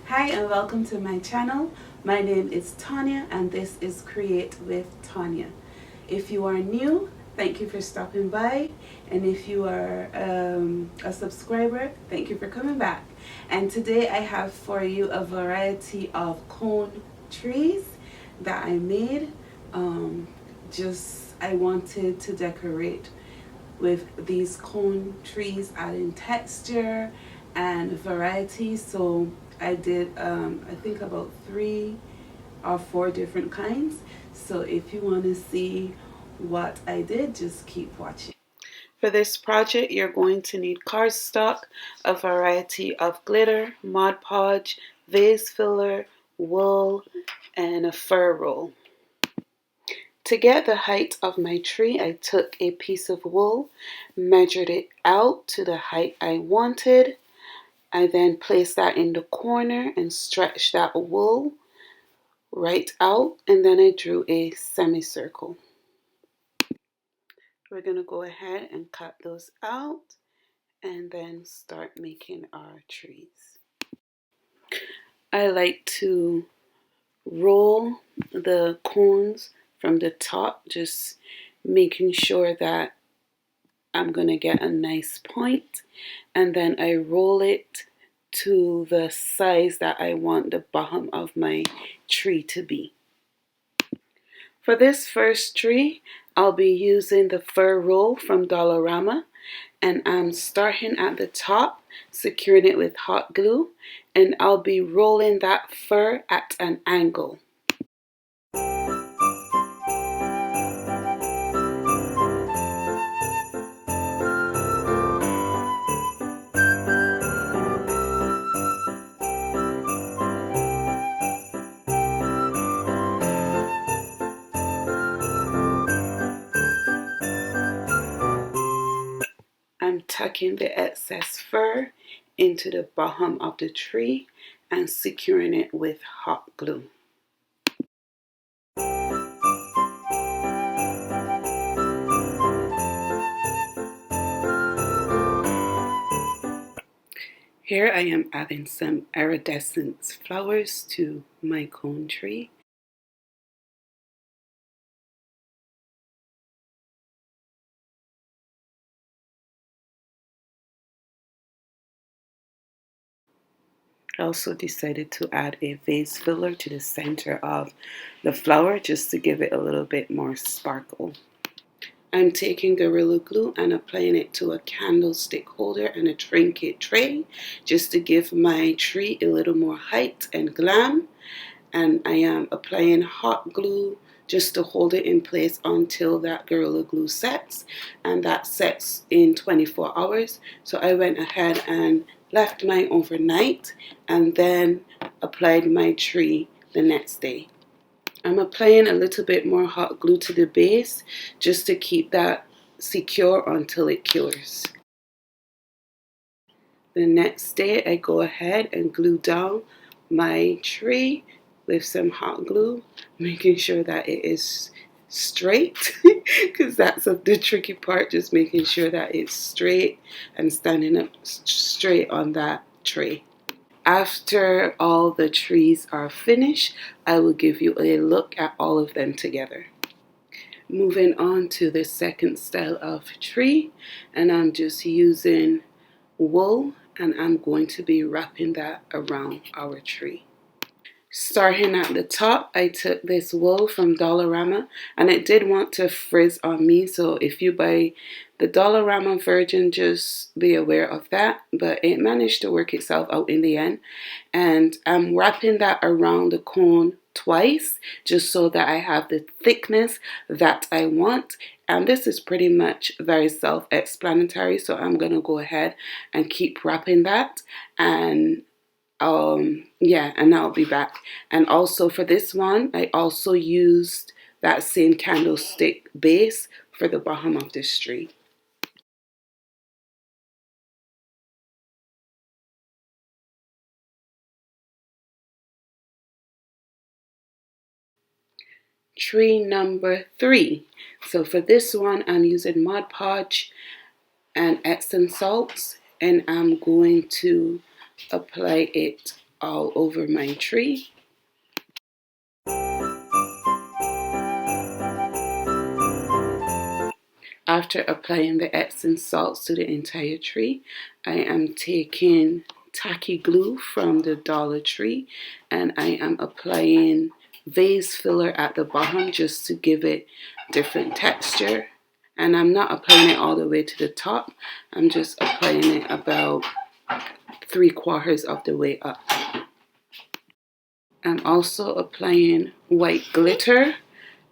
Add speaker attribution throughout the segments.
Speaker 1: Hi and welcome to my channel. My name is Tonya and this is Create with Tonya. If you are new, thank you for stopping by, and if you are a subscriber, thank you for coming back. And today I have for you a variety of cone trees that I made. I wanted to decorate with these cone trees, adding texture and variety. So I did, I think, about 3 or 4 different kinds. So if you want to see what I did, just keep watching. For this project, you're going to need cardstock, a variety of glitter, Mod Podge, vase filler, wool, and a fur roll. To get the height of my tree, I took a piece of wool, measured it out to the height I wanted. I then placed that in the corner and stretched that wool right out, and then I drew a semicircle. We're going to go ahead and cut those out and then start making our trees. I like to roll the cones from the top, just making sure that I'm going to get a nice point, and then I roll it to the size that I want the bottom of my tree to be. For this first tree, I'll be using the fur roll from Dollarama, and I'm starting at the top, securing it with hot glue, and I'll be rolling that fur at an angle. I'm tucking the excess fur into the bottom of the tree and securing it with hot glue. Here I am adding some iridescent flowers to my cone tree. I also decided to add a vase filler to the center of the flower just to give it a little bit more sparkle. I'm taking Gorilla Glue and applying it to a candlestick holder and a trinket tray just to give my tree a little more height and glam. And I am applying hot glue just to hold it in place until that Gorilla Glue sets, and that sets in 24 hours. So I went ahead and left mine overnight and then applied my tree the next day. I'm applying a little bit more hot glue to the base just to keep that secure until it cures. The next day I go ahead and glue down my tree with some hot glue, making sure that it is straight because that's the tricky part, just making sure that it's straight and standing up straight on that tray. After all the trees are finished, I will give you a look at all of them together. Moving on to the second style of tree, and I'm just using wool, and I'm going to be wrapping that around our tree. Starting at the top, I took this wool from Dollarama, and it did want to frizz on me, so if you buy the Dollarama version, just be aware of that, but it managed to work itself out in the end. And I'm wrapping that around the cone twice just so that I have the thickness that I want. And this is pretty much very self-explanatory, so I'm going to go ahead and keep wrapping that, and yeah, and I'll be back. And also for this one, I also used that same candlestick base for the bottom of this tree. Tree number 3. So for this one, I'm using Mod Podge and Epsom salts, and I'm going to apply it all over my tree. After applying the Epsom salts to the entire tree, I am taking tacky glue from the Dollar Tree and I am applying vase filler at the bottom just to give it different texture. And I'm not applying it all the way to the top. I'm just applying it about 3/4 of the way up. I'm also applying white glitter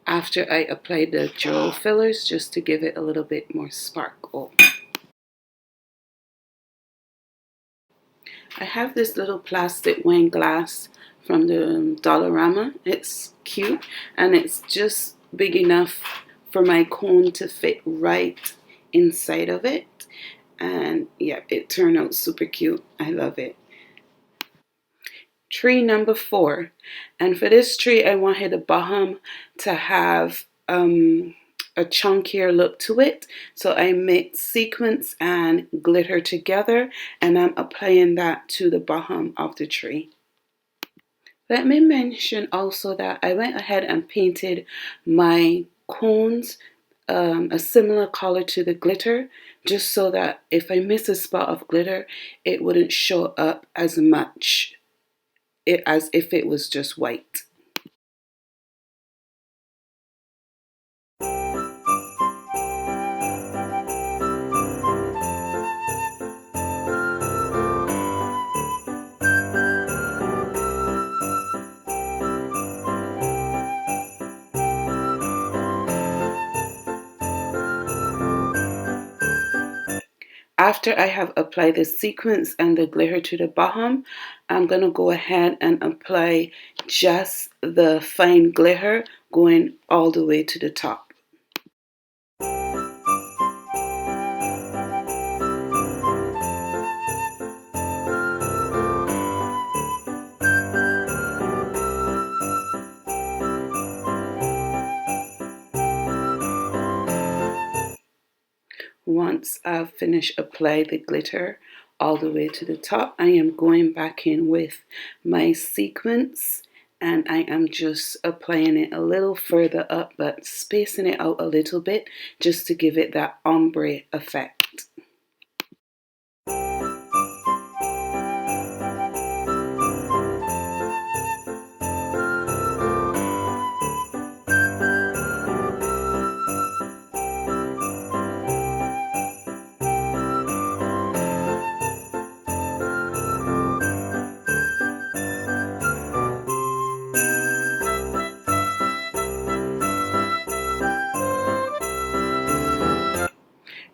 Speaker 1: after I apply the gel fillers just to give it a little bit more sparkle. I have this little plastic wine glass from the Dollarama. It's cute and it's just big enough for my cone to fit right inside of it. And yeah, it turned out super cute. I love it. Tree number 4. And for this tree, I wanted the bottom to have a chunkier look to it. So I mixed sequins and glitter together and I'm applying that to the bottom of the tree. Let me mention also that I went ahead and painted my cones a similar color to the glitter, just so that if I miss a spot of glitter, it wouldn't show up as much as if it was just white. After I have applied the sequins and the glitter to the bottom, I'm going to go ahead and apply just the fine glitter going all the way to the top. Once I've finished applying the glitter all the way to the top, I am going back in with my sequins and I am just applying it a little further up but spacing it out a little bit just to give it that ombre effect.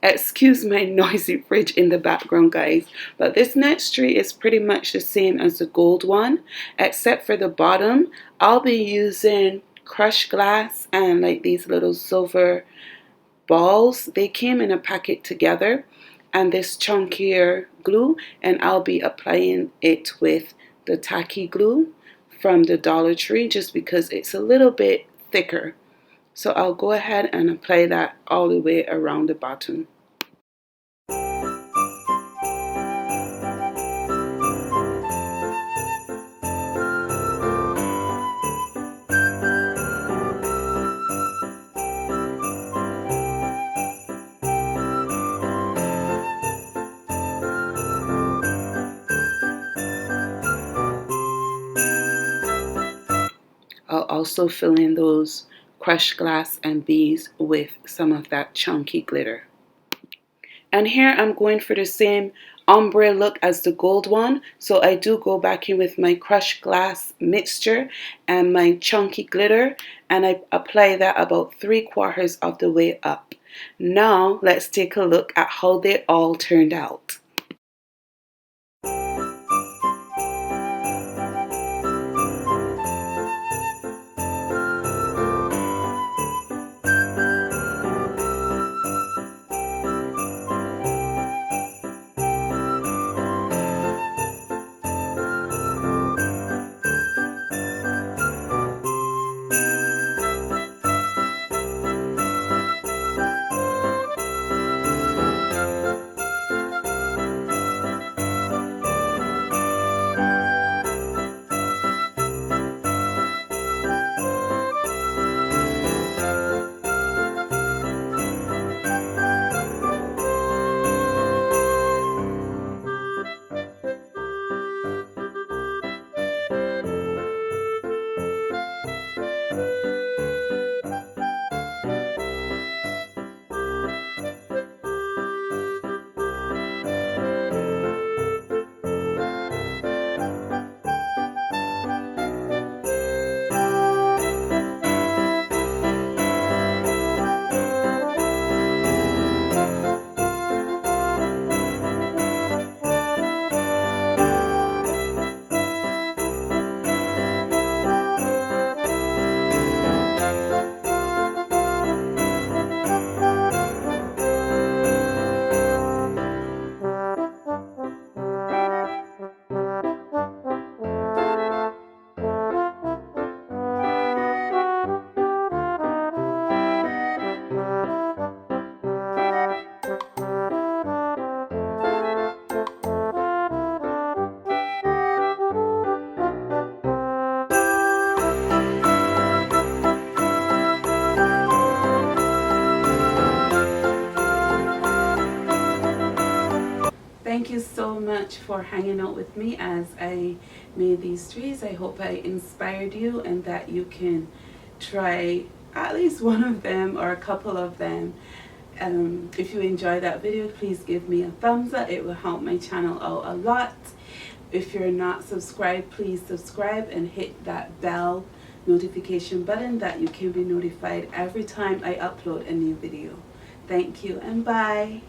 Speaker 1: Excuse my noisy fridge in the background, guys, but this next tree is pretty much the same as the gold one, except for the bottom. I'll be using crushed glass and like these little silver balls. They came in a packet together, and this chunkier glue, and I'll be applying it with the tacky glue from the Dollar Tree just because it's a little bit thicker. So I'll go ahead and apply that all the way around the bottom. I'll also fill in those crushed glass and beads with some of that chunky glitter. And here I'm going for the same ombre look as the gold one. So I do go back in with my crushed glass mixture and my chunky glitter. And I apply that about 3/4 of the way up. Now let's take a look at how they all turned out. you so much for hanging out with me as I made these trees. I hope I inspired you and that you can try at least one of them or a couple of them. If you enjoyed that video, please give me a thumbs up. It will help my channel out a lot. If you're not subscribed, please subscribe and hit that bell notification button that you can be notified every time I upload a new video. Thank you and bye.